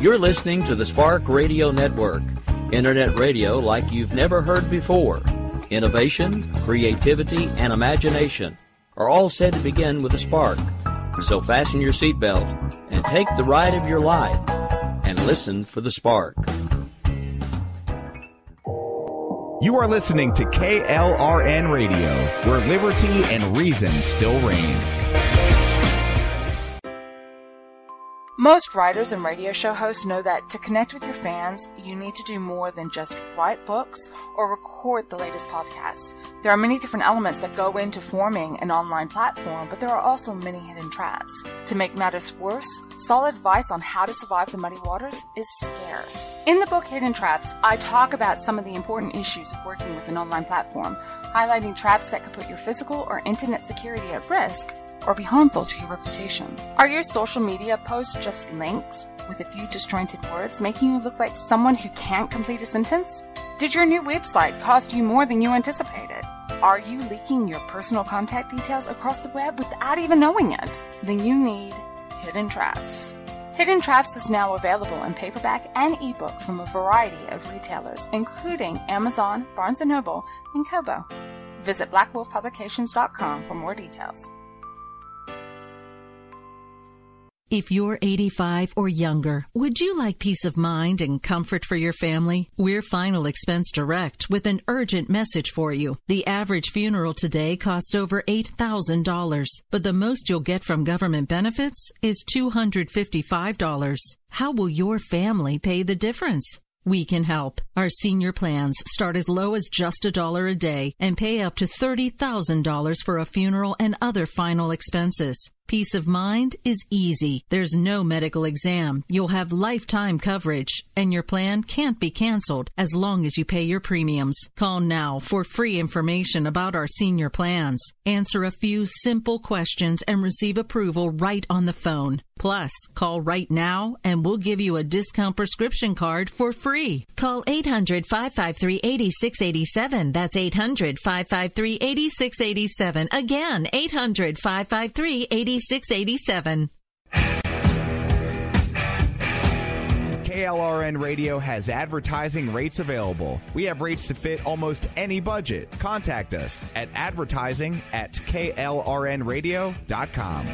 You're listening to the Spark Radio Network, Internet radio like you've never heard before. Innovation, creativity, and imagination are all said to begin with a spark. So fasten your seatbelt and take the ride of your life and listen for the spark. You are listening to KLRN Radio, where liberty and reason still reign. Most writers and radio show hosts know that to connect with your fans, you need to do more than just write books or record the latest podcasts. There are many different elements that go into forming an online platform, but there are also many hidden traps. To make matters worse, solid advice on how to survive the muddy waters is scarce. In the book Hidden Traps, I talk about some of the important issues of working with an online platform, highlighting traps that could put your physical or internet security at risk or be harmful to your reputation. Are your social media posts just links with a few disjointed words, making you look like someone who can't complete a sentence? Did your new website cost you more than you anticipated? Are you leaking your personal contact details across the web without even knowing it? Then you need Hidden Traps. Hidden Traps is now available in paperback and ebook from a variety of retailers, including Amazon, Barnes & Noble, and Kobo. Visit blackwolfpublications.com for more details. If you're 85 or younger, would you like peace of mind and comfort for your family? We're Final Expense Direct with an urgent message for you. The average funeral today costs over $8,000, but the most you'll get from government benefits is $255. How will your family pay the difference? We can help. Our senior plans start as low as just $1 a day and pay up to $30,000 for a funeral and other final expenses. Peace of mind is easy. There's no medical exam. You'll have lifetime coverage, and your plan can't be canceled as long as you pay your premiums. Call now for free information about our senior plans. Answer a few simple questions and receive approval right on the phone. Plus, call right now and we'll give you a discount prescription card for free. Call 800-553-8687. That's 800-553-8687. Again, 800-553-8687. 687. KLRN Radio has advertising rates available. We have rates to fit almost any budget. Contact us at advertising@klrnradio.com.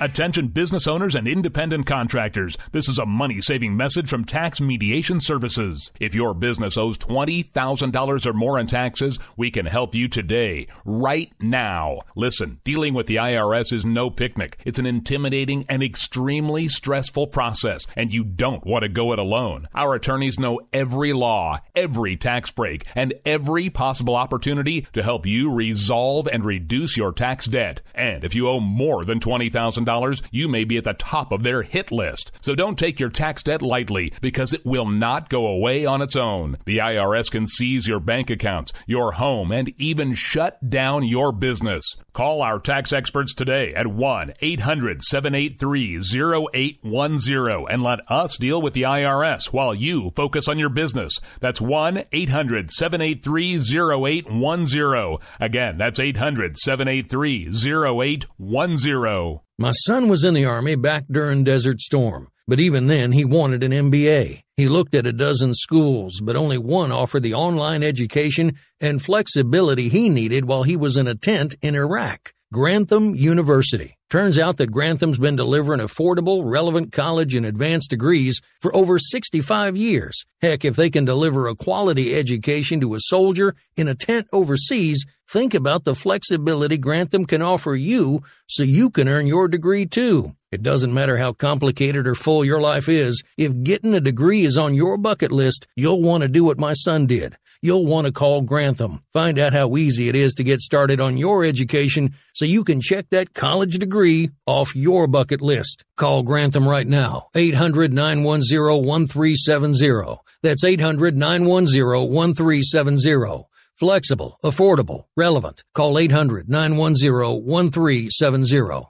Attention business owners and independent contractors. This is a money-saving message from Tax Mediation Services. If your business owes $20,000 or more in taxes, we can help you today, right now. Listen, dealing with the IRS is no picnic. It's an intimidating and extremely stressful process, and you don't want to go it alone. Our attorneys know every law, every tax break, and every possible opportunity to help you resolve and reduce your tax debt. And if you owe more than $20,000, you may be at the top of their hit list. So don't take your tax debt lightly, because it will not go away on its own. The IRS can seize your bank accounts, your home, and even shut down your business. Call our tax experts today at 1-800-783-0810 and let us deal with the IRS while you focus on your business. That's 1-800-783-0810. Again, that's 800-783-0810. My son was in the Army back during Desert Storm, but even then he wanted an MBA. He looked at a dozen schools, but only one offered the online education and flexibility he needed while he was in a tent in Iraq. Grantham University. Turns out that Grantham's been delivering affordable, relevant college and advanced degrees for over 65 years. Heck, if they can deliver a quality education to a soldier in a tent overseas, think about the flexibility Grantham can offer you so you can earn your degree too. It doesn't matter how complicated or full your life is. If getting a degree is on your bucket list, you'll want to do what my son did. You'll want to call Grantham. Find out how easy it is to get started on your education so you can check that college degree off your bucket list. Call Grantham right now. 800-910-1370. That's 800-910-1370. Flexible, affordable, relevant. Call 800-910-1370.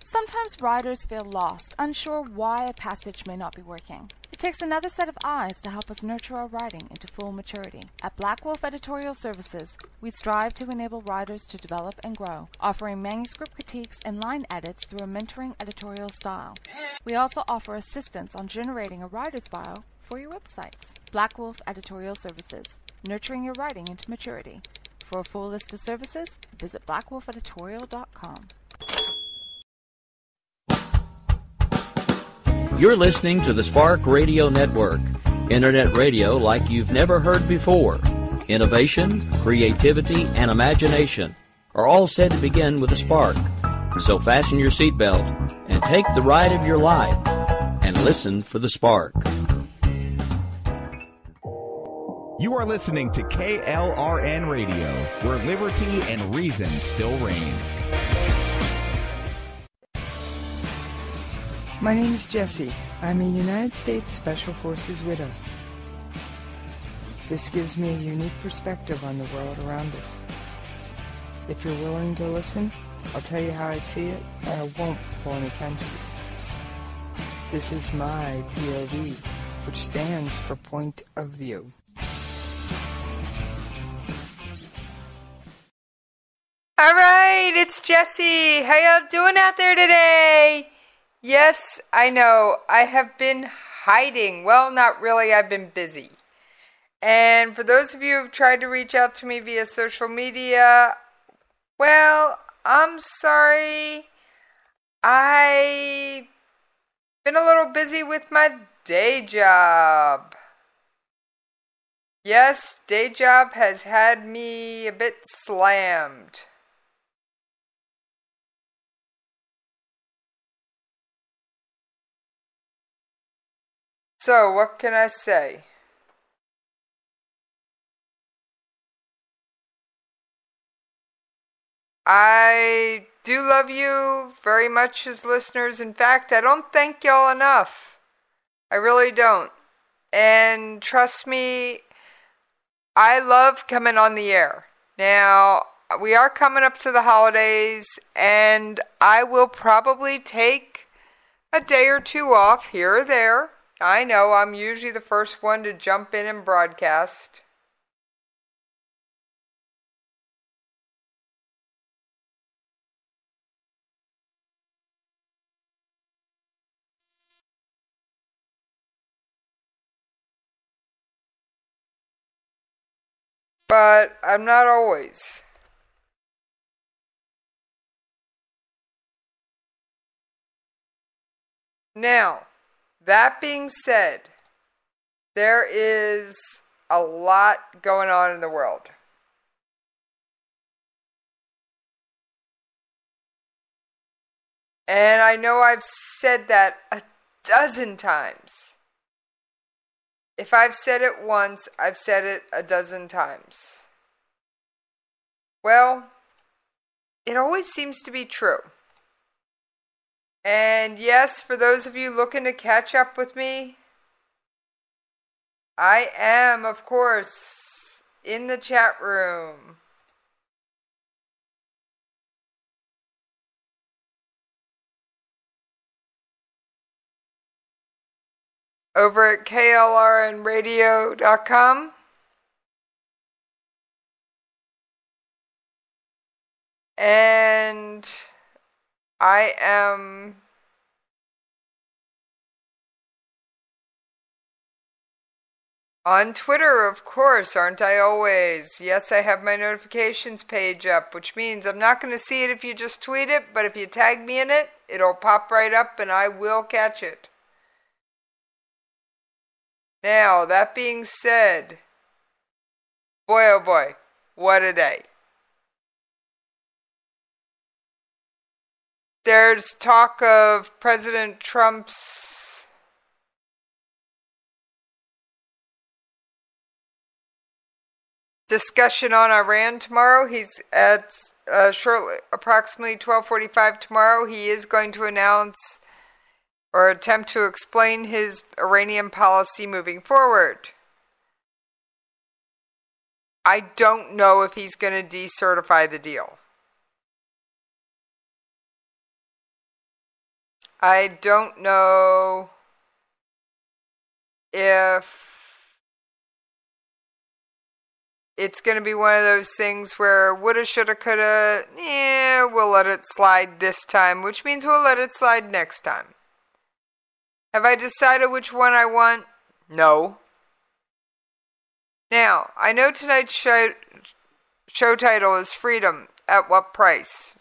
Sometimes riders feel lost, unsure why a passage may not be working. It takes another set of eyes to help us nurture our writing into full maturity. At Black Wolf Editorial Services, we strive to enable writers to develop and grow, offering manuscript critiques and line edits through a mentoring editorial style. We also offer assistance on generating a writer's bio for your websites. Black Wolf Editorial Services, nurturing your writing into maturity. For a full list of services, visit blackwolfeditorial.com. You're listening to the Spark Radio Network, Internet radio like you've never heard before. Innovation, creativity, and imagination are all said to begin with a spark. So fasten your seatbelt and take the ride of your life and listen for the spark. You are listening to KLRN Radio, where liberty and reason still reign. My name is Jessie. I'm a United States Special Forces widow. This gives me a unique perspective on the world around us. If you're willing to listen, I'll tell you how I see it, and I won't pull any punches. This is my POV, which stands for Point of View. All right, it's Jessie. How y'all doing out there today? Yes, I know, I have been hiding. Well, not really, I've been busy. And for those of you who've tried to reach out to me via social media, well, I'm sorry. I've been a little busy with my day job. Yes, day job has had me a bit slammed. So, what can I say? I do love you very much as listeners. In fact, I don't thank y'all enough. I really don't. And trust me, I love coming on the air. Now, we are coming up to the holidays, and I will probably take a day or two off here or there. I know, I'm usually the first one to jump in and broadcast. But I'm not always. Now, that being said, there is a lot going on in the world. And I know I've said that a dozen times. If I've said it once, I've said it a dozen times. Well, it always seems to be true. And yes, for those of you looking to catch up with me, I am, of course, in the chat room. Over at KLRNRadio.com. And I am on Twitter, of course, aren't I always? Yes, I have my notifications page up, which means I'm not going to see it if you just tweet it, but if you tag me in it, it'll pop right up and I will catch it. Now, that being said, boy oh boy, what a day. There's talk of President Trump's discussion on Iran tomorrow. He's at shortly, approximately 12:45 tomorrow. He is going to announce or attempt to explain his Iranian policy moving forward. I don't know if he's going to decertify the deal. I don't know if it's going to be one of those things where woulda, shoulda, coulda, we'll let it slide this time, which means we'll let it slide next time. Have I decided which one I want? No. Now, I know tonight's show title is Freedom. At what price?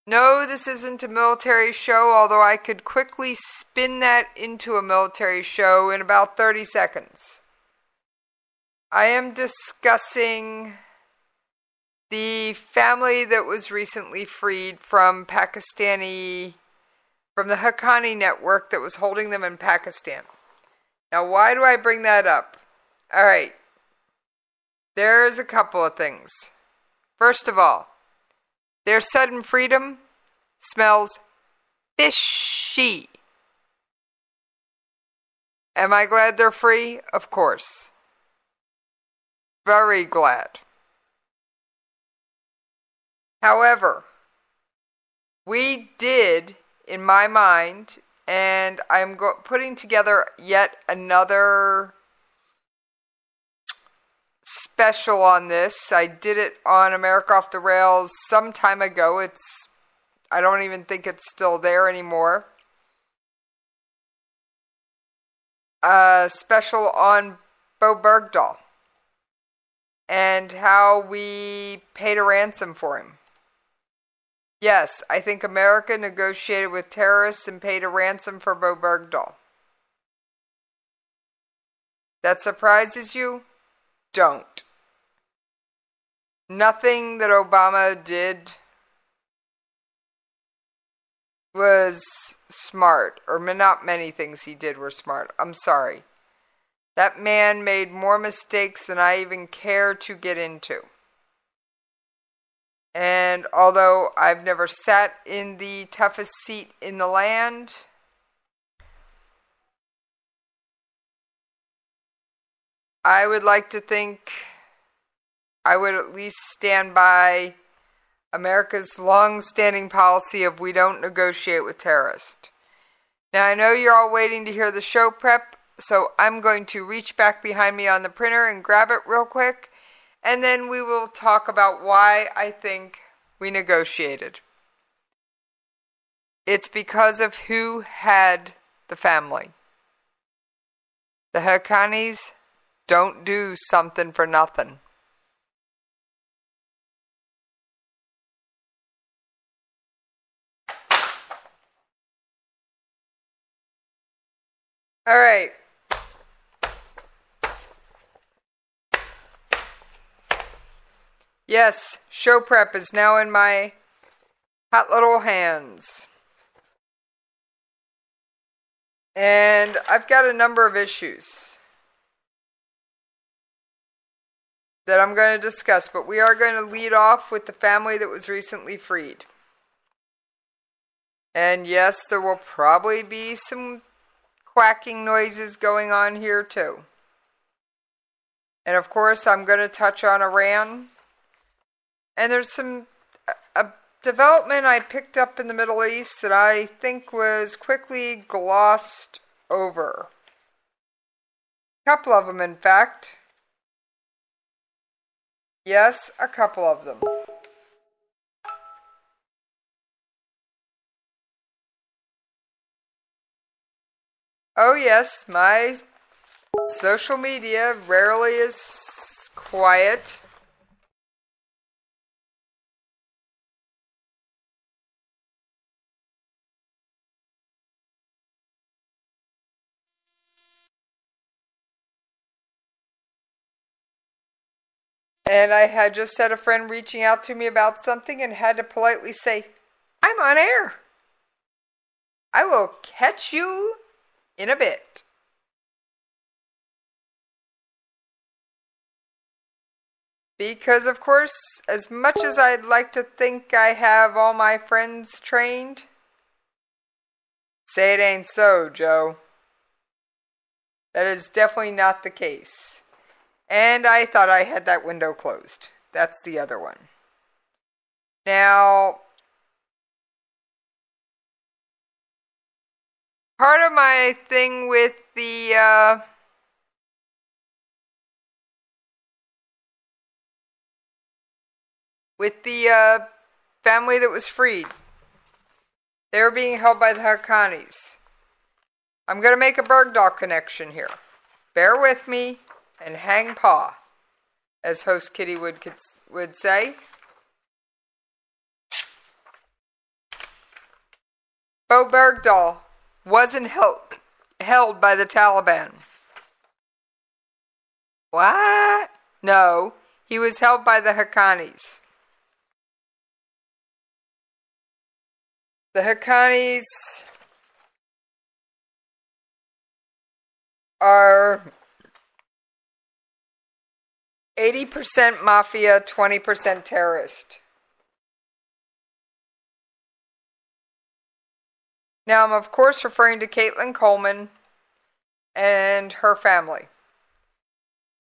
No, this isn't a military show, although I could quickly spin that into a military show in about 30 seconds. I am discussing the family that was recently freed from the Haqqani network that was holding them in Pakistan. Now, why do I bring that up? All right. There's a couple of things. First of all, their sudden freedom smells fishy. Am I glad they're free? Of course. Very glad. However, we did, in my mind, and I'm putting together yet another special on this. I did it on America Off the Rails some time ago. I don't even think it's still there anymore. A special on Bo Bergdahl and how we paid a ransom for him. Yes, I think America negotiated with terrorists and paid a ransom for Bo Bergdahl. That surprises you? Don't. Nothing that Obama did was smart, or not many things he did were smart. I'm sorry. That man made more mistakes than I even care to get into. And although I've never sat in the toughest seat in the land, I would like to think I would at least stand by America's long-standing policy of we don't negotiate with terrorists. Now, I know you're all waiting to hear the show prep, so I'm going to reach back behind me on the printer and grab it real quick, and then we will talk about why I think we negotiated. It's because of who had the family. The Haqqanis don't do something for nothing. All right. Yes, show prep is now in my hot little hands. And I've got a number of issues that I'm going to discuss, but we are going to lead off with the family that was recently freed. And yes, there will probably be some quacking noises going on here too. And of course, I'm going to touch on Iran. And there's a development I picked up in the Middle East that I think was quickly glossed over. A couple of them, in fact. Yes, a couple of them. Oh yes, my social media rarely is quiet. And I had just had a friend reaching out to me about something and had to politely say, I'm on air. I will catch you in a bit. Because, of course, as much as I'd like to think I have all my friends trained, say it ain't so, Joe. That is definitely not the case. And I thought I had that window closed. That's the other one. Now, part of my thing with the family that was freed. They were being held by the Haqqanis. I'm going to make a Bergdahl connection here. Bear with me and hang paw, as host Kitty would say. Bo Bergdahl wasn't held by the Taliban. What? No, he was held by the Haqqanis. The Haqqanis are 80% mafia, 20% terrorist. Now, I'm of course referring to Caitlin Coleman and her family.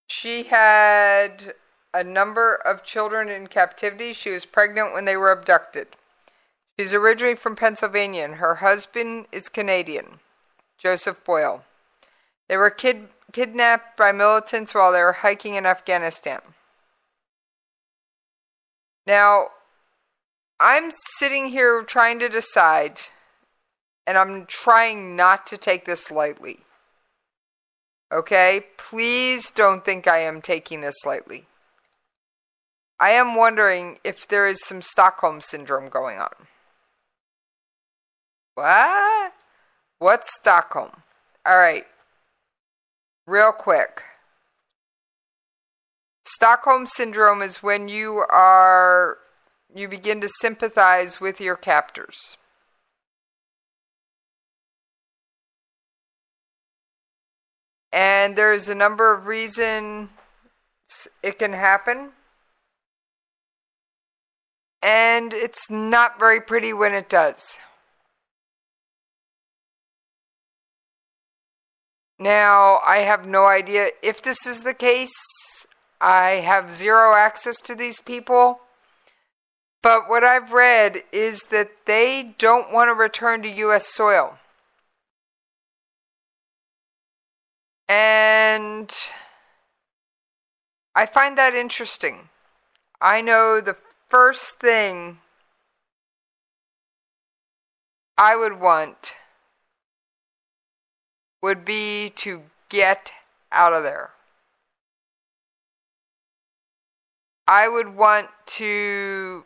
She had a number of children in captivity. She was pregnant when they were abducted. She's originally from Pennsylvania, and her husband is Canadian, Joseph Boyle. They were kidnapped by militants while they were hiking in Afghanistan. Now, I'm sitting here trying to decide, and I'm trying not to take this lightly. Okay? Please don't think I am taking this lightly. I am wondering if there is some Stockholm Syndrome going on. What? What's Stockholm? All right. Real quick. Stockholm Syndrome is when you begin to sympathize with your captors. And there's a number of reasons it can happen. And it's not very pretty when it does. Now, I have no idea if this is the case. I have zero access to these people. But what I've read is that they don't want to return to U.S. soil. And I find that interesting. I know the first thing I would want would be to get out of there. I would want to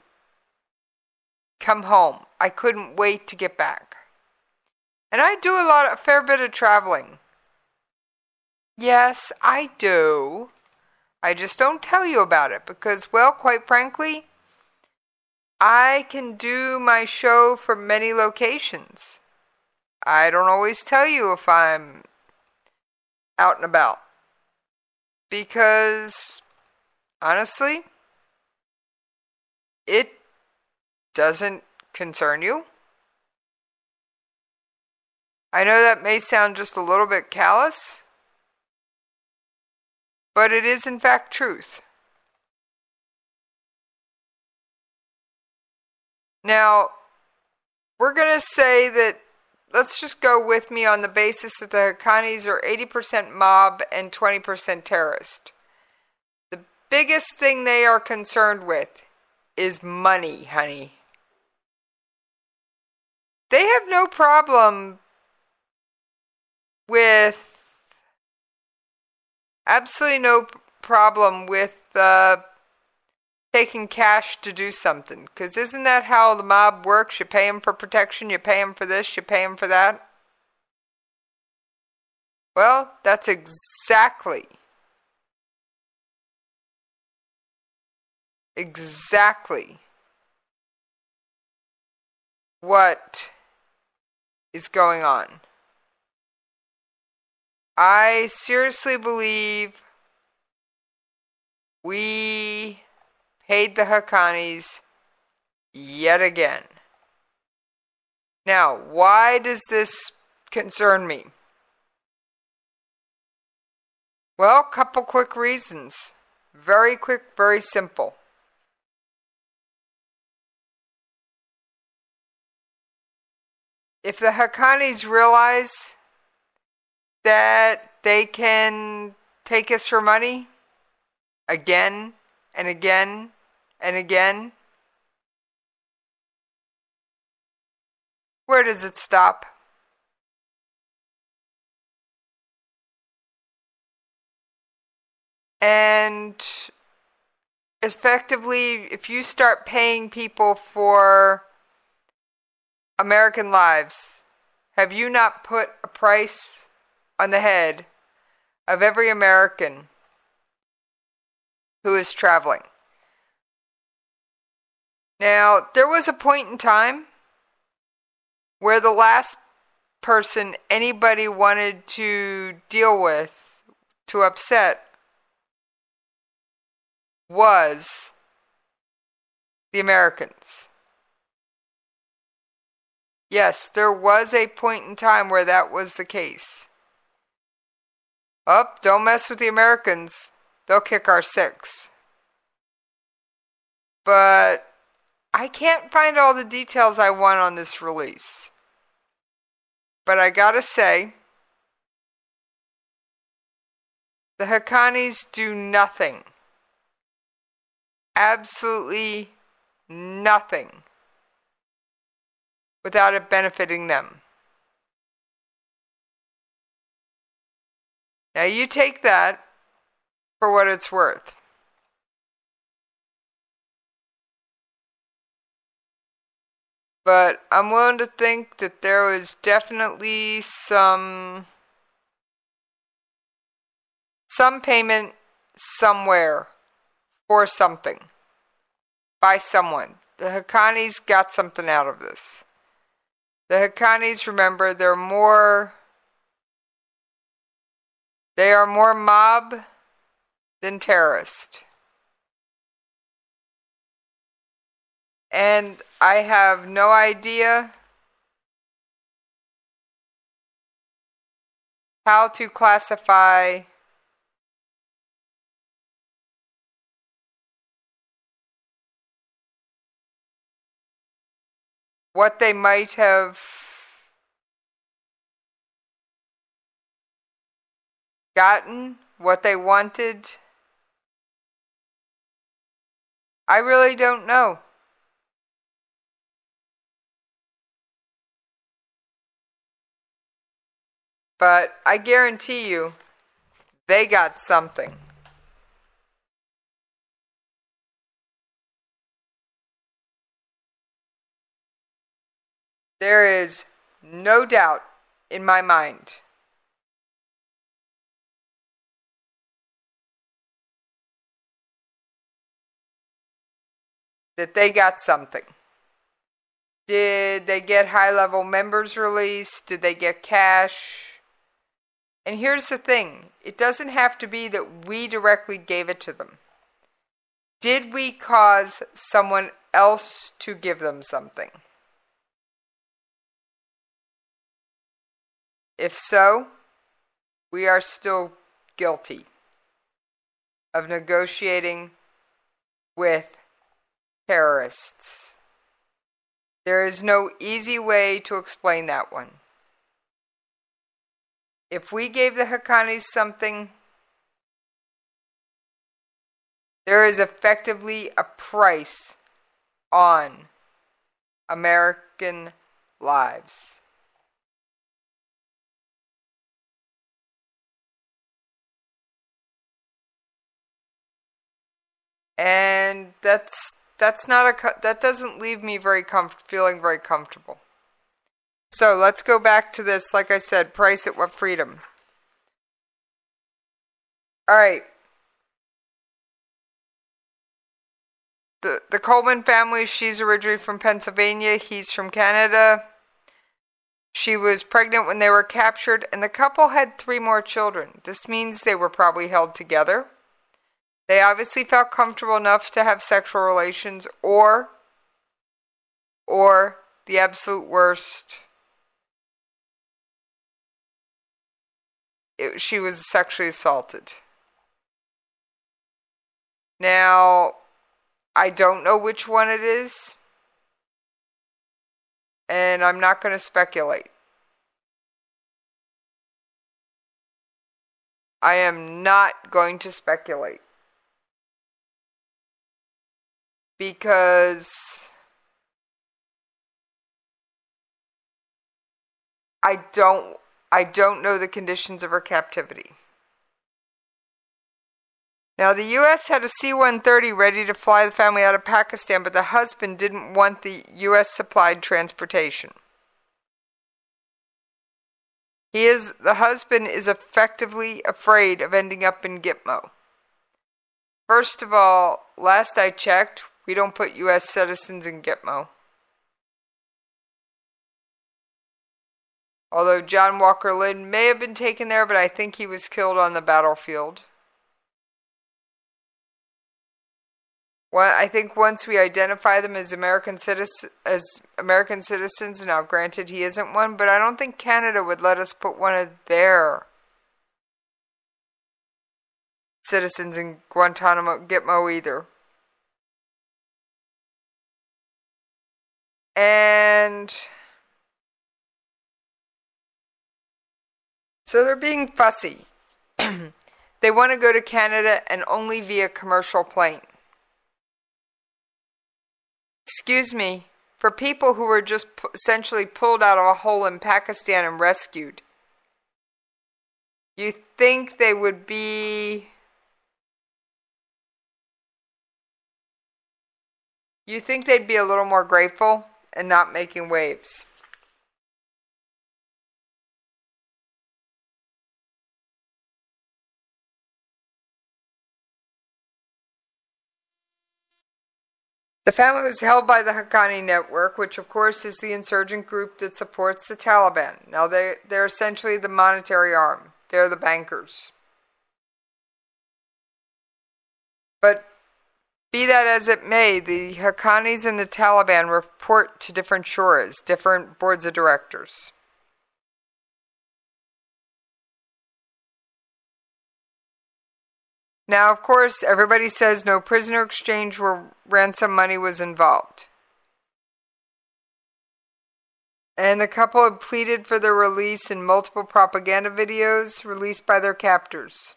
come home. I couldn't wait to get back. And I do a fair bit of traveling. Yes, I do. I just don't tell you about it because, well, quite frankly, I can do my show from many locations. I don't always tell you if I'm out and about. Because, honestly, it doesn't concern you. I know that may sound just a little bit callous, but it is in fact truth. Now, we're going to say that, let's just go with me on the basis that the Haqqanis are 80% mob and 20% terrorist. The biggest thing they are concerned with is money, honey. They have no problem with, absolutely no problem with taking cash to do something. Because isn't that how the mob works? You pay them for protection, you pay them for this, you pay them for that. Well, that's exactly what is going on. I seriously believe we paid the Haqqanis yet again. Now, why does this concern me? Well, a couple quick reasons. Very quick, very simple. if the Haqqanis realize that they can take us for money again and again and again, where does it stop? And effectively, if you start paying people for American lives, have you not put a price on the head of every American who is traveling? Now, there was a point in time where the last person anybody wanted to deal with, to upset, was the Americans. Yes, there was a point in time where that was the case. Oh, don't mess with the Americans. They'll kick our six. But I can't find all the details I want on this release. But I gotta say, the Haqqanis do nothing. Absolutely nothing without it benefiting them. Now you take that for what it's worth. But I'm willing to think that there was definitely some payment somewhere for something by someone. The Haqqanis got something out of this. The Haqqanis, remember, they are more mob than terrorist. And I have no idea how to classify what they might have gotten, what they wanted. I really don't know. But I guarantee you, they got something. There is no doubt in my mind that they got something. Did they get high-level members released? Did they get cash? And here's the thing. It doesn't have to be that we directly gave it to them. Did we cause someone else to give them something? If so, we are still guilty of negotiating with terrorists. There is no easy way to explain that one. If we gave the Haqqanis something, there is effectively a price on American lives. And that doesn't leave me feeling very comfortable. So let's go back to this, like I said, price at what freedom. All right. The Coleman family, she's originally from Pennsylvania. He's from Canada. She was pregnant when they were captured, and the couple had 3 more children. This means they were probably held together. They obviously felt comfortable enough to have sexual relations, or the absolute worst, she was sexually assaulted. Now, I don't know which one it is. And I'm not going to speculate. I am not going to speculate. Because I don't know the conditions of her captivity. Now, the U.S. had a C-130 ready to fly the family out of Pakistan, but the husband didn't want the U.S.-supplied transportation. The husband is effectively afraid of ending up in Gitmo. First of all, last I checked, we don't put U.S. citizens in Gitmo. Although John Walker Lynn may have been taken there, but I think he was killed on the battlefield. Well, I think once we identify them as American citizens, now granted he isn't one, but I don't think Canada would let us put one of their citizens in Guantanamo, Gitmo either. And so they're being fussy. They want to go to Canada and only via commercial plane. Excuse me, for people who were just essentially pulled out of a hole in Pakistan and rescued, you think they would be... You think they'd be a little more grateful and not making waves. The family was held by the Haqqani Network, which of course is the insurgent group that supports the Taliban. Now they're essentially the monetary arm. They're the bankers. But be that as it may, the Haqqanis and the Taliban report to different shuras, different boards of directors. Now, of course, everybody says no prisoner exchange where ransom money was involved. And the couple had pleaded for their release in multiple propaganda videos released by their captors.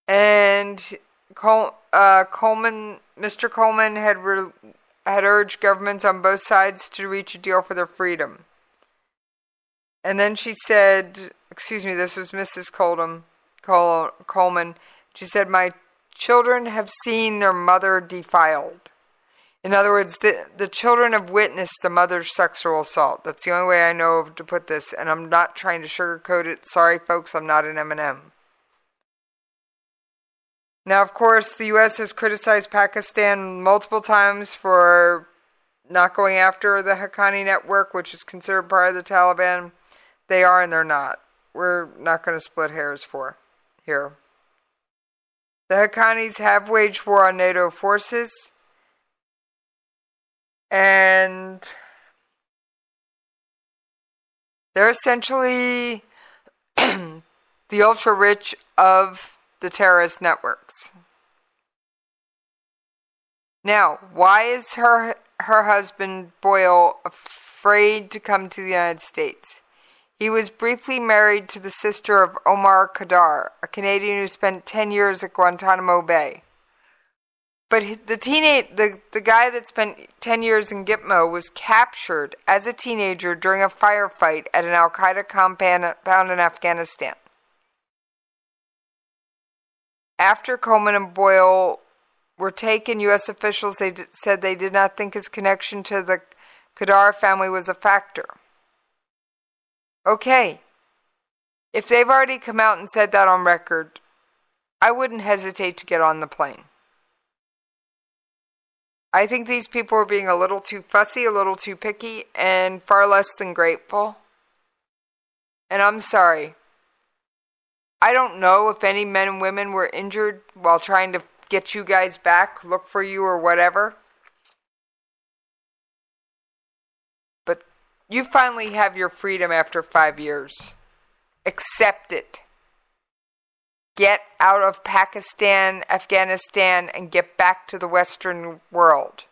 And Mr. Coleman had urged governments on both sides to reach a deal for their freedom. And then she said, this was Mrs. Coleman. She said, "My children have seen their mother defiled." In other words, the children have witnessed the mother's sexual assault. That's the only way I know of to put this, and I'm not trying to sugarcoat it. Sorry, folks, I'm not an M&M. Now, of course, the U.S. has criticized Pakistan multiple times for not going after the Haqqani Network, which is considered part of the Taliban. They are and they're not. We're not going to split hairs here. The Haqqanis have waged war on NATO forces. And they're essentially the ultra-rich of the terrorist networks. Now, why is her husband, Boyle, afraid to come to the United States? He was briefly married to the sister of Omar Khadr, a Canadian who spent 10 years at Guantanamo Bay. But the guy that spent 10 years in Gitmo was captured as a teenager during a firefight at an Al-Qaeda compound in Afghanistan. After Coleman and Boyle were taken, U.S. officials said they did not think his connection to the Khadr family was a factor. Okay, if they've already come out and said that on record, I wouldn't hesitate to get on the plane. I think these people are being a little too fussy, a little too picky, and far less than grateful. And I'm sorry. I don't know if any men and women were injured while trying to get you guys back, look for you or whatever. You finally have your freedom after 5 years. Accept it. get out of Pakistan, Afghanistan, and get back to the Western world.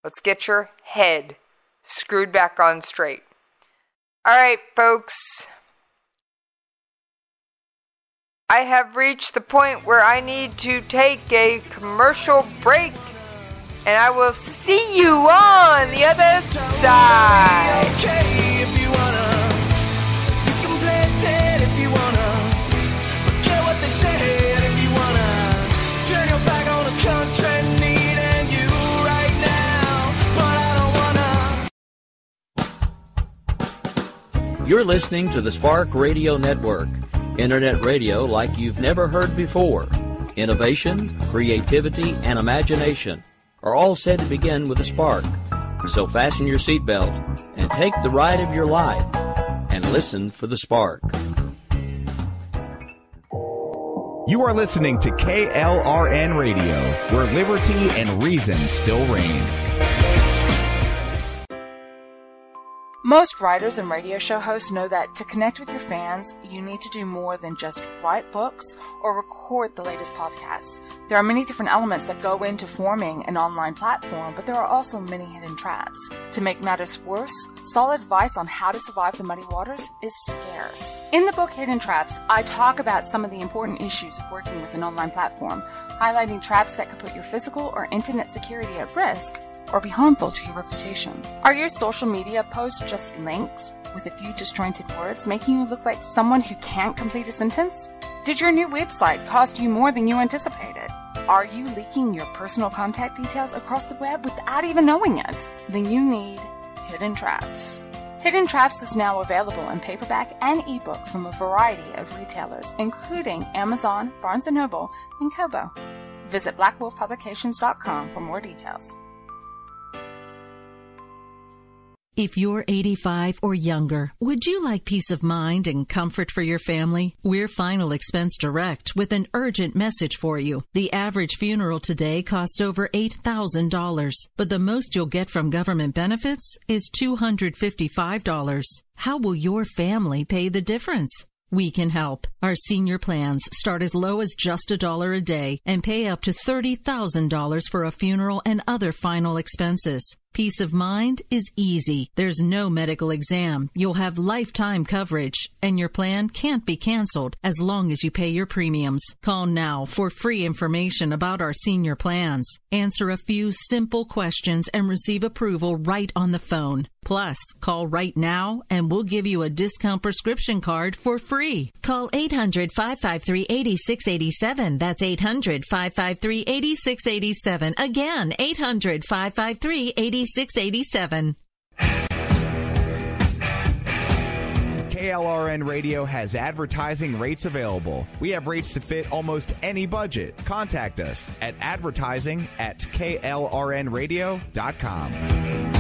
Let's get your head screwed back on straight. All right, folks. I have reached the point where I need to take a commercial break, and I will see you on the other side. Okay, if you wanna, you can play dead if you wanna, forget what they said if you wanna, turn your back on the country needing you right now, but I don't wanna. You're listening to the Spark Radio Network, Internet radio like you've never heard before. Innovation, creativity, and imagination are all said to begin with a spark. So fasten your seatbelt and take the ride of your life and listen for the spark. You are listening to KLRN Radio, where liberty and reason still reign. Most writers and radio show hosts know that to connect with your fans, you need to do more than just write books or record the latest podcasts. There are many different elements that go into forming an online platform, but there are also many hidden traps. To make matters worse, solid advice on how to survive the muddy waters is scarce. In the book Hidden Traps, I talk about some of the important issues of working with an online platform, highlighting traps that could put your physical or internet security at risk or be harmful to your reputation. Are your social media posts just links with a few disjointed words, making you look like someone who can't complete a sentence? Did your new website cost you more than you anticipated? Are you leaking your personal contact details across the web without even knowing it? Then you need Hidden Traps. Hidden Traps is now available in paperback and ebook from a variety of retailers, including Amazon, Barnes & Noble, and Kobo. Visit blackwolfpublications.com for more details. If you're 85 or younger, would you like peace of mind and comfort for your family? We're Final Expense Direct with an urgent message for you. The average funeral today costs over $8,000, but the most you'll get from government benefits is $255. How will your family pay the difference? We can help. Our senior plans start as low as just $1 a day and pay up to $30,000 for a funeral and other final expenses. Peace of mind is easy. There's no medical exam. You'll have lifetime coverage, and your plan can't be canceled as long as you pay your premiums. Call now for free information about our senior plans. Answer a few simple questions and receive approval right on the phone. Plus, call right now and we'll give you a discount prescription card for free. Call 800-553-8687. That's 800-553-8687. Again, 800-553-8687. KLRN Radio has advertising rates available. We have rates to fit almost any budget. Contact us at advertising@klrnradio.com.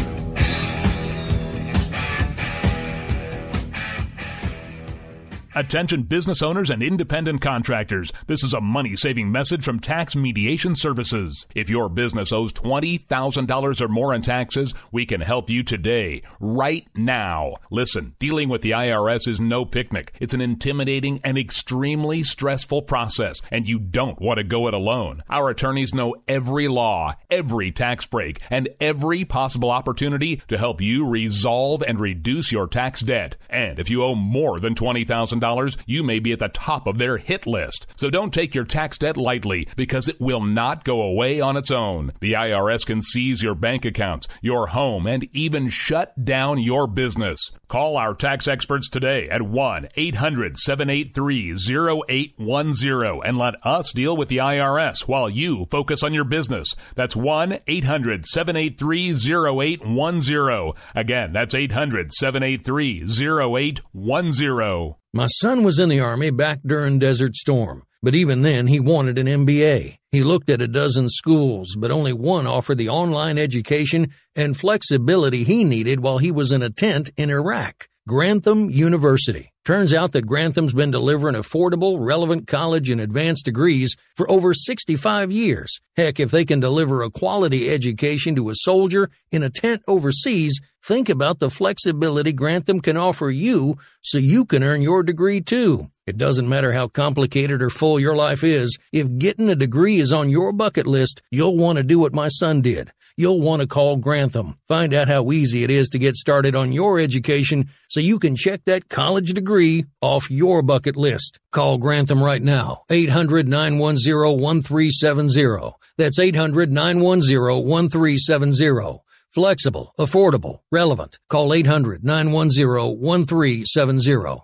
Attention business owners and independent contractors. This is a money-saving message from Tax Mediation Services. If your business owes $20,000 or more in taxes, we can help you today, right now. Listen, dealing with the IRS is no picnic. It's an intimidating and extremely stressful process, and you don't want to go it alone. Our attorneys know every law, every tax break, and every possible opportunity to help you resolve and reduce your tax debt. And if you owe more than $20,000, you may be at the top of their hit list. So don't take your tax debt lightly, because it will not go away on its own. The IRS can seize your bank accounts, your home, and even shut down your business. Call our tax experts today at 1-800-783-0810 and let us deal with the IRS while you focus on your business. That's 1-800-783-0810. Again, that's 800-783-0810. My son was in the Army back during Desert Storm, but even then he wanted an MBA. He looked at a dozen schools, but only one offered the online education and flexibility he needed while he was in a tent in Iraq. Grantham University. Turns out that Grantham's been delivering affordable, relevant college and advanced degrees for over 65 years. Heck, if they can deliver a quality education to a soldier in a tent overseas, think about the flexibility Grantham can offer you so you can earn your degree too. It doesn't matter how complicated or full your life is, if getting a degree is on your bucket list, you'll want to do what my son did. You'll want to call Grantham. Find out how easy it is to get started on your education so you can check that college degree off your bucket list. Call Grantham right now, 800-910-1370. That's 800-910-1370. Flexible, affordable, relevant. Call 800-910-1370.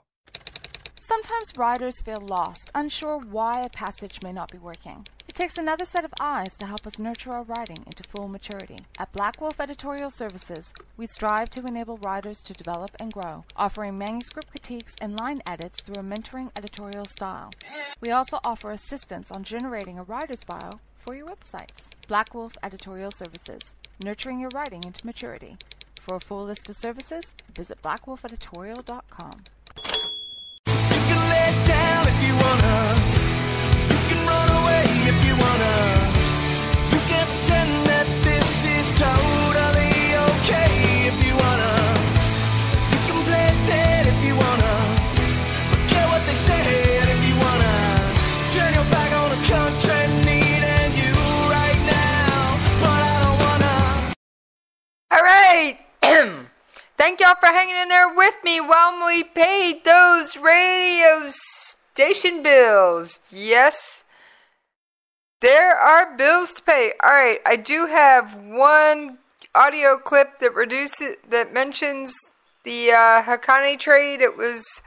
Sometimes riders feel lost, unsure why a passage may not be working. It takes another set of eyes to help us nurture our writing into full maturity. At Black Wolf Editorial Services, we strive to enable writers to develop and grow, offering manuscript critiques and line edits through a mentoring editorial style. We also offer assistance on generating a writer's bio for your websites. Black Wolf Editorial Services, nurturing your writing into maturity. For a full list of services, visit blackwolfeditorial.com. Down if you wanna, you can run away if you wanna. You can pretend that this is totally okay if you wanna. You can play dead if you wanna. Forget what they said if you wanna. Turn your back on the country needing you right now, but I don't wanna. All right. Thank y'all for hanging in there with me while we paid those radio station bills. Yes, there are bills to pay. All right, I do have one audio clip that mentions the Haqqani trade. It was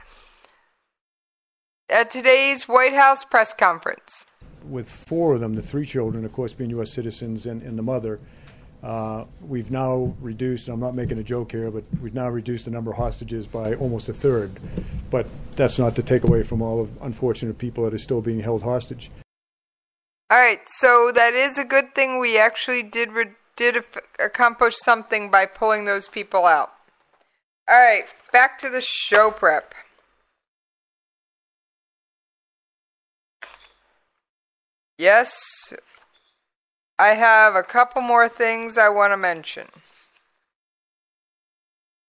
at today's White House press conference. With four of them, the three children, of course, being U.S. citizens and the mother, we've now reduced, and I'm not making a joke here, but we've now reduced the number of hostages by almost a third. But that's not to take away from all of unfortunate people that are still being held hostage. All right, so that is a good thing. We actually did accomplish something by pulling those people out. All right, back to the show prep. Yes, I have a couple more things I want to mention.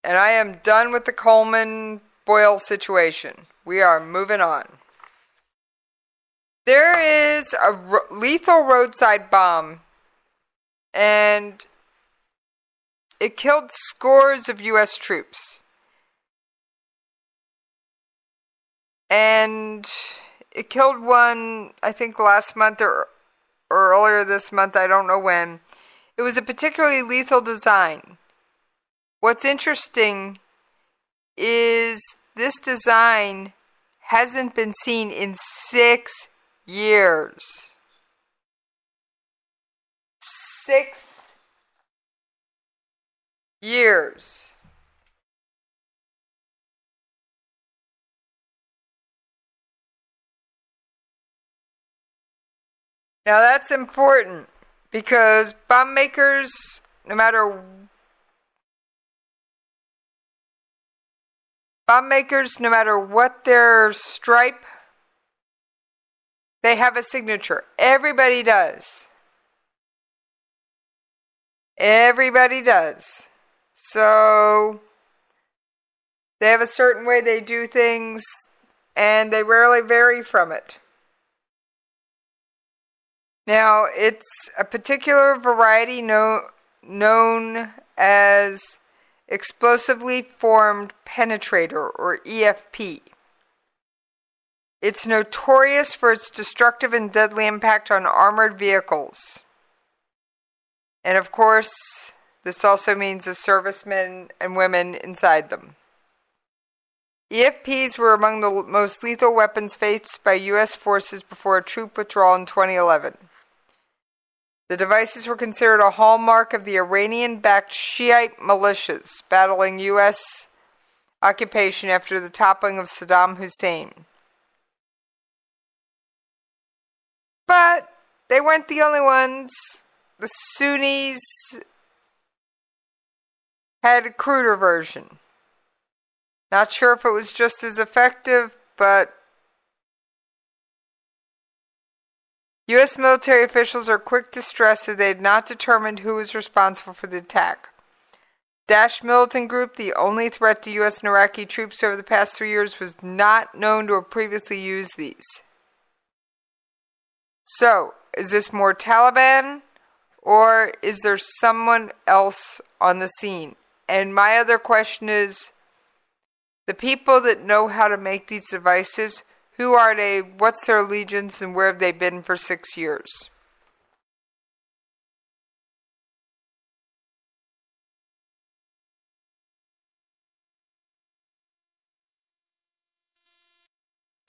And I am done with the Coleman-Boyle situation. We are moving on. There is a lethal roadside bomb, and it killed scores of U.S. troops. And it killed one, I think, last month or earlier this month, I don't know when. It was a particularly lethal design. What's interesting is this design hasn't been seen in 6 years. 6 years. Now that's important because bomb makers, no matter what their stripe, they have a signature. Everybody does. Everybody does. So they have a certain way they do things, and they rarely vary from it. Now, it's a particular variety known as explosively formed penetrator, or EFP. It's notorious for its destructive and deadly impact on armored vehicles. And of course, this also means the servicemen and women inside them. EFPs were among the most lethal weapons faced by U.S. forces before a troop withdrawal in 2011. The devices were considered a hallmark of the Iranian-backed Shiite militias battling U.S. occupation after the toppling of Saddam Hussein. But they weren't the only ones. The Sunnis had a cruder version. Not sure if it was just as effective, but U.S. military officials are quick to stress that they had not determined who was responsible for the attack. Daesh militant group, the only threat to U.S. and Iraqi troops over the past 3 years, was not known to have previously used these. So, is this more Taliban, or is there someone else on the scene? And my other question is, the people that know how to make these devices, who are they, what's their allegiance, and where have they been for 6 years?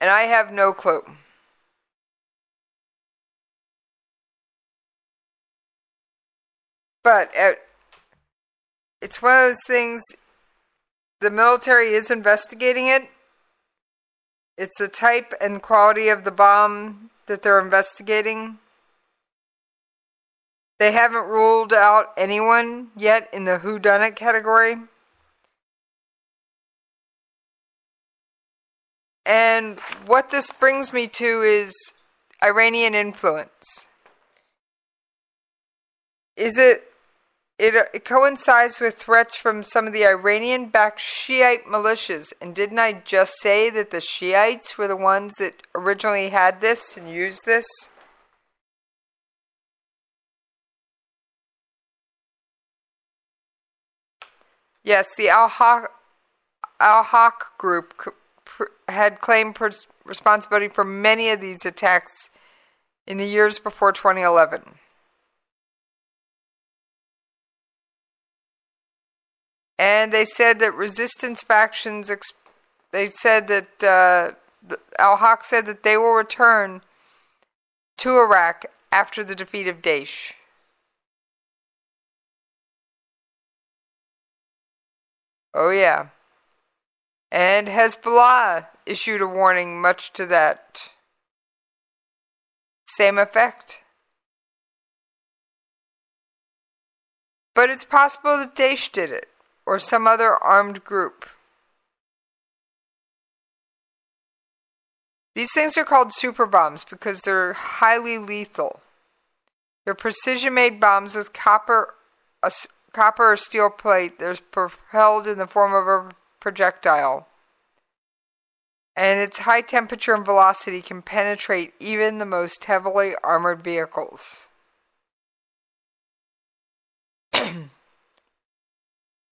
And I have no clue. But it's one of those things, the military is investigating it. It's the type and quality of the bomb that they're investigating. They haven't ruled out anyone yet in the whodunit category. And what this brings me to is Iranian influence. It coincides with threats from some of the Iranian-backed Shiite militias. And didn't I just say that the Shiites were the ones that originally had this and used this? Yes, the Al-Haq group had claimed responsibility for many of these attacks in the years before 2011. And they said that resistance factions, they said that Al-Haq said that they will return to Iraq after the defeat of Daesh. Oh yeah. And Hezbollah issued a warning much to that same effect. But it's possible that Daesh did it, or some other armed group. These things are called super bombs because they're highly lethal. They're precision-made bombs with copper or steel plate. They're propelled in the form of a projectile. And its high temperature and velocity can penetrate even the most heavily armored vehicles.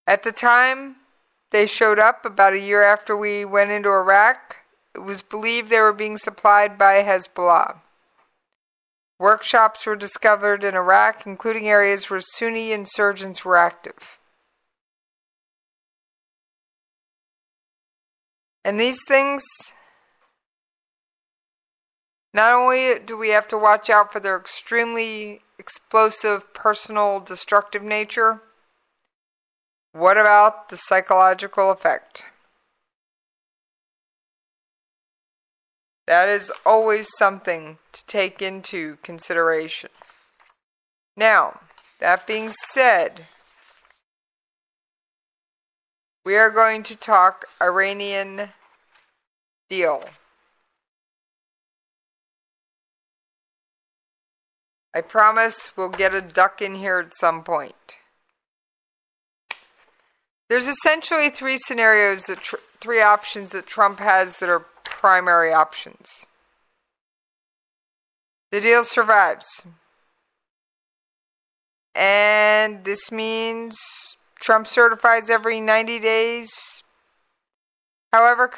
At the time they showed up, about a year after we went into Iraq, it was believed they were being supplied by Hezbollah. Workshops were discovered in Iraq, including areas where Sunni insurgents were active. And these things, not only do we have to watch out for their extremely explosive, personal, destructive nature, what about the psychological effect? That is always something to take into consideration. Now, that being said, we are going to talk Iranian deal. I promise we'll get a duck in here at some point. There's essentially three scenarios, three options that Trump has that are primary options. The deal survives. And this means Trump certifies every 90 days. However,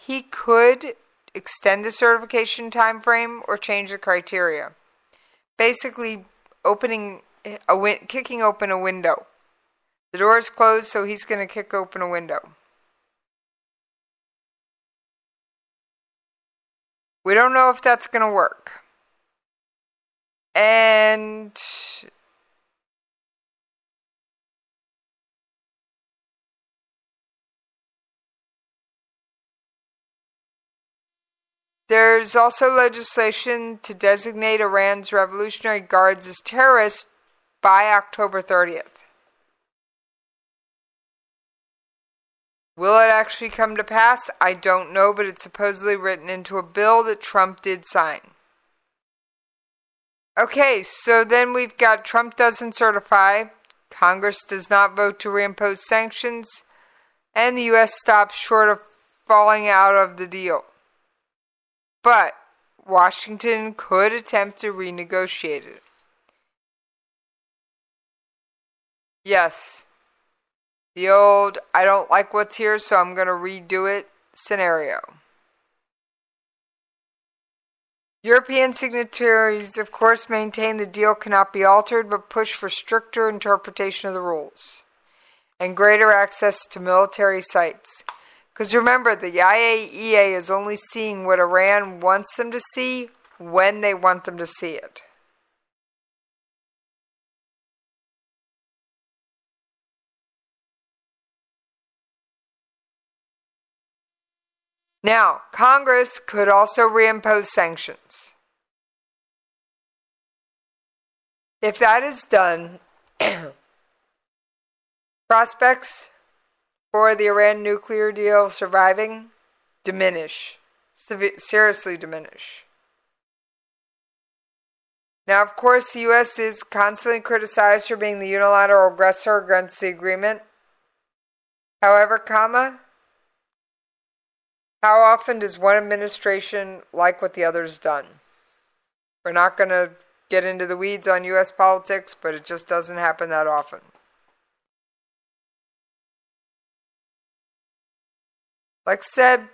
he could extend the certification time frame or change the criteria. Basically, kicking open a window. The door is closed, so he's going to kick open a window. We don't know if that's going to work. And there's also legislation to designate Iran's Revolutionary Guards as terrorists by October 30th. Will it actually come to pass? I don't know, but it's supposedly written into a bill that Trump did sign. Okay, so then we've got Trump doesn't certify. Congress does not vote to reimpose sanctions, and the U.S. stops short of falling out of the deal. But Washington could attempt to renegotiate it. Yes, the old, I don't like what's here, so I'm going to redo it scenario. European signatories, of course, maintain the deal cannot be altered, but push for stricter interpretation of the rules and greater access to military sites. Because remember, the IAEA is only seeing what Iran wants them to see when they want them to see it. Now, Congress could also reimpose sanctions. If that is done, prospects for the Iran nuclear deal surviving diminish, seriously diminish. Now, of course, the U.S. is constantly criticized for being the unilateral aggressor against the agreement. However, how often does one administration like what the other's done? We're not going to get into the weeds on U.S. politics, but it just doesn't happen that often. Like I said,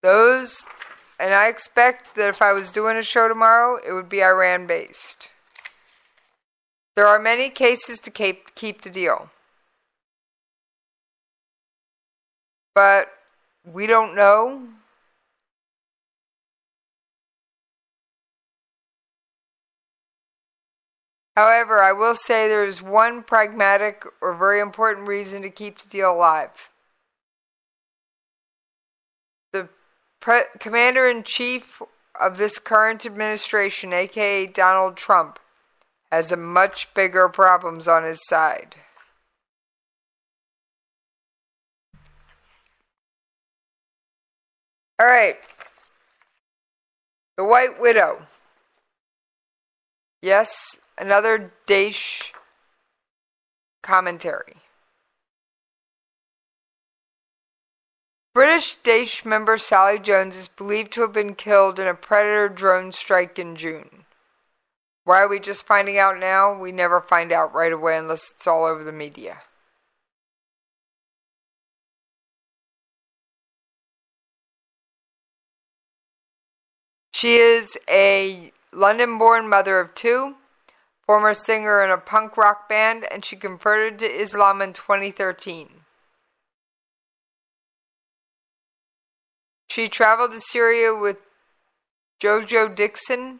and I expect that if I was doing a show tomorrow, it would be Iran-based. There are many cases to keep the deal. But we don't know. However, I will say there is one pragmatic or very important reason to keep the deal alive. The commander-in-chief of this current administration, aka Donald Trump, has a much bigger problems on his side. All right. The White Widow. Yes, another Daesh commentary. British Daesh member Sally Jones is believed to have been killed in a Predator drone strike in June. Why are we just finding out now? We never find out right away unless it's all over the media. She is a London-born mother of two, former singer in a punk rock band, and she converted to Islam in 2013. She traveled to Syria with Jojo Dixon,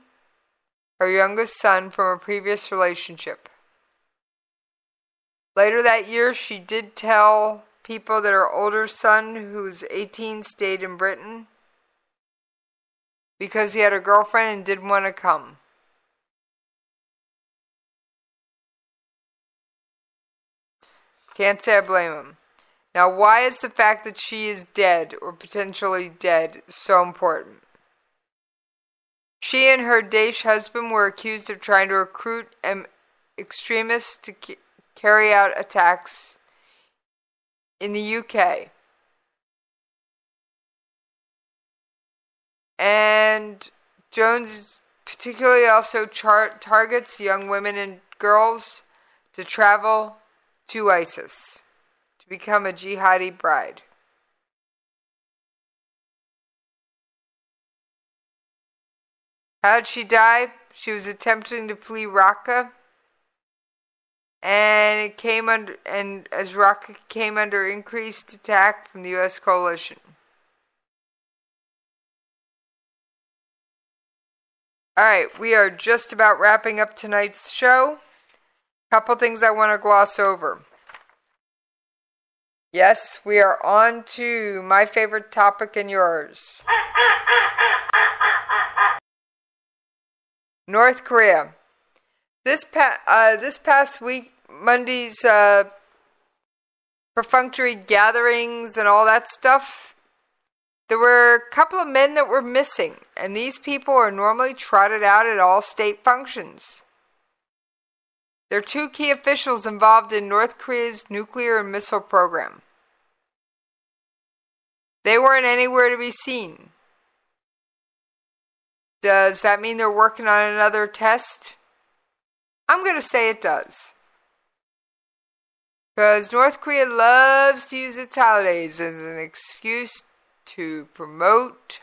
her youngest son, from a previous relationship. Later that year, she did tell people that her older son, who's 18, stayed in Britain because he had a girlfriend and didn't want to come. Can't say I blame him. Now, why is the fact that she is dead, or potentially dead, so important? She and her Daesh husband were accused of trying to recruit extremists to carry out attacks in the UK. And Jones particularly also targets young women and girls to travel to ISIS, to become a jihadi bride. How did she die? She was attempting to flee Raqqa, and as Raqqa came under increased attack from the U.S. coalition. All right, we are just about wrapping up tonight's show. Couple things I want to gloss over. Yes, we are on to my favorite topic and yours. North Korea. This past week, Monday's perfunctory gatherings and all that stuff, there were a couple of men that were missing, and these people are normally trotted out at all state functions. There are two key officials involved in North Korea's nuclear and missile program. They weren't anywhere to be seen. Does that mean they're working on another test? I'm going to say it does. Because North Korea loves to use its holidays as an excuse to promote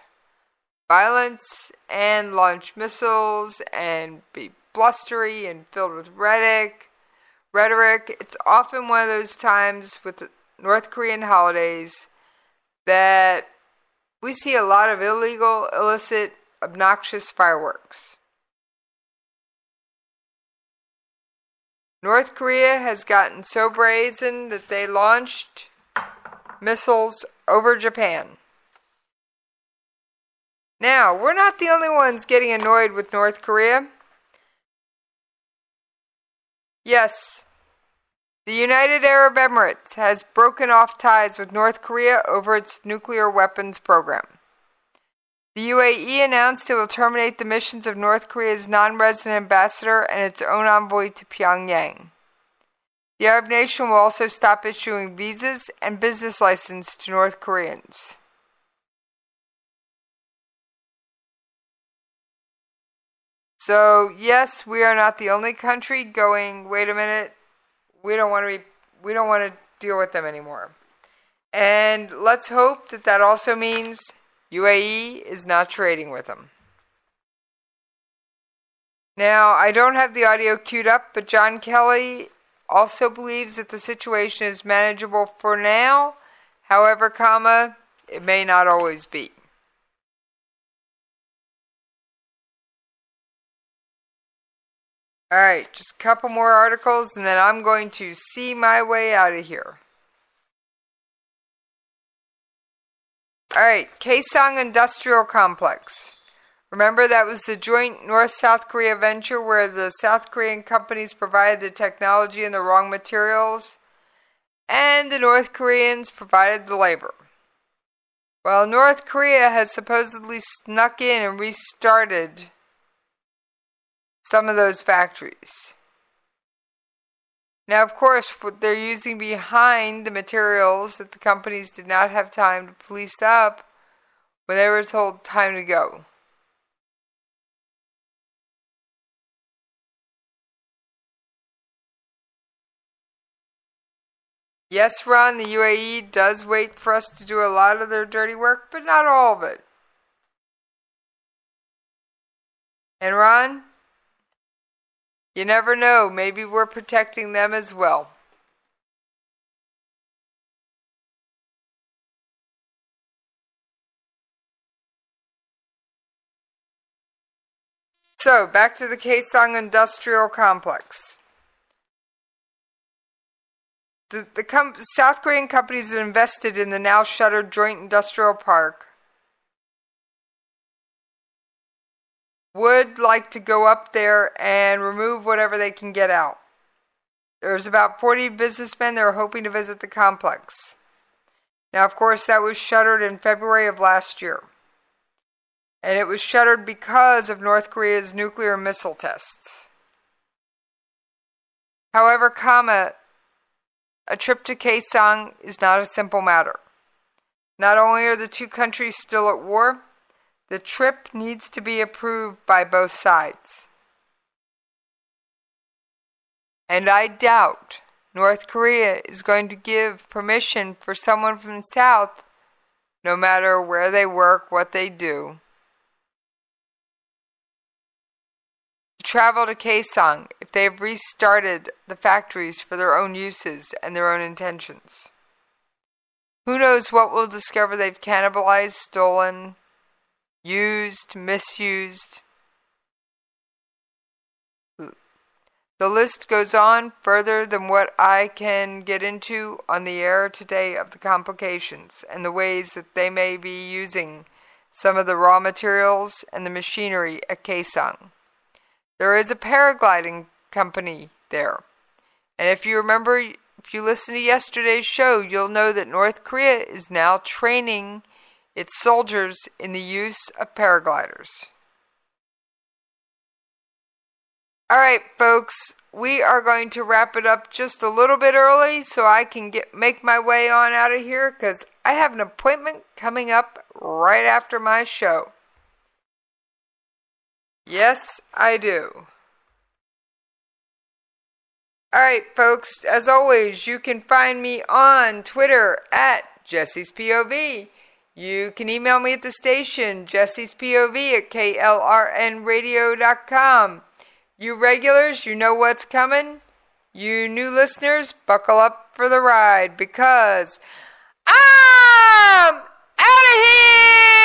violence and launch missiles and be blustery and filled with rhetoric. It's often one of those times with the North Korean holidays that we see a lot of illegal, illicit, obnoxious fireworks. North Korea has gotten so brazen that they launched missiles over Japan. Now, we're not the only ones getting annoyed with North Korea. Yes, the United Arab Emirates has broken off ties with North Korea over its nuclear weapons program. The UAE announced it will terminate the missions of North Korea's non-resident ambassador and its own envoy to Pyongyang. The Arab nation will also stop issuing visas and business licenses to North Koreans. So, yes, we are not the only country going, wait a minute, we don't want to deal with them anymore. And let's hope that that also means UAE is not trading with them. Now, I don't have the audio queued up, but John Kelly also believes that the situation is manageable for now. However, it may not always be. Alright, just a couple more articles and then I'm going to see my way out of here. Alright, Kaesong Industrial Complex. Remember that was the joint North-South Korea venture where the South Korean companies provided the technology and the raw materials, and the North Koreans provided the labor. Well, North Korea has supposedly snuck in and restarted some of those factories. Now, of course, what they're using behind the materials that the companies did not have time to police up when they were told time to go. Yes, Ron, the UAE does wait for us to do a lot of their dirty work, but not all of it. And Ron, you never know, maybe we're protecting them as well. So, back to the Kaesong Industrial Complex. The South Korean companies that invested in the now shuttered joint industrial park would like to go up there and remove whatever they can get out. There's about 40 businessmen that are hoping to visit the complex. Now, of course, that was shuttered in February of last year. And it was shuttered because of North Korea's nuclear missile tests. However, a trip to Kaesong is not a simple matter. Not only are the two countries still at war, the trip needs to be approved by both sides. And I doubt North Korea is going to give permission for someone from the South, no matter where they work, what they do, to travel to Kaesong if they have restarted the factories for their own uses and their own intentions. Who knows what we'll discover they've cannibalized, stolen, used, misused. The list goes on further than what I can get into on the air today of the complications and the ways that they may be using some of the raw materials and the machinery at Kaesong. There is a paragliding company there. And if you remember, if you listen to yesterday's show, you'll know that North Korea is now training its soldiers in the use of paragliders. All right, folks, we are going to wrap it up just a little bit early so I can make my way on out of here because I have an appointment coming up right after my show. Yes, I do. All right, folks, as always, you can find me on Twitter at Jessie's POV. You can email me at the station, Jessie's POV at KLRNRadio.com. You regulars, you know what's coming. You new listeners, buckle up for the ride because I'm out of here!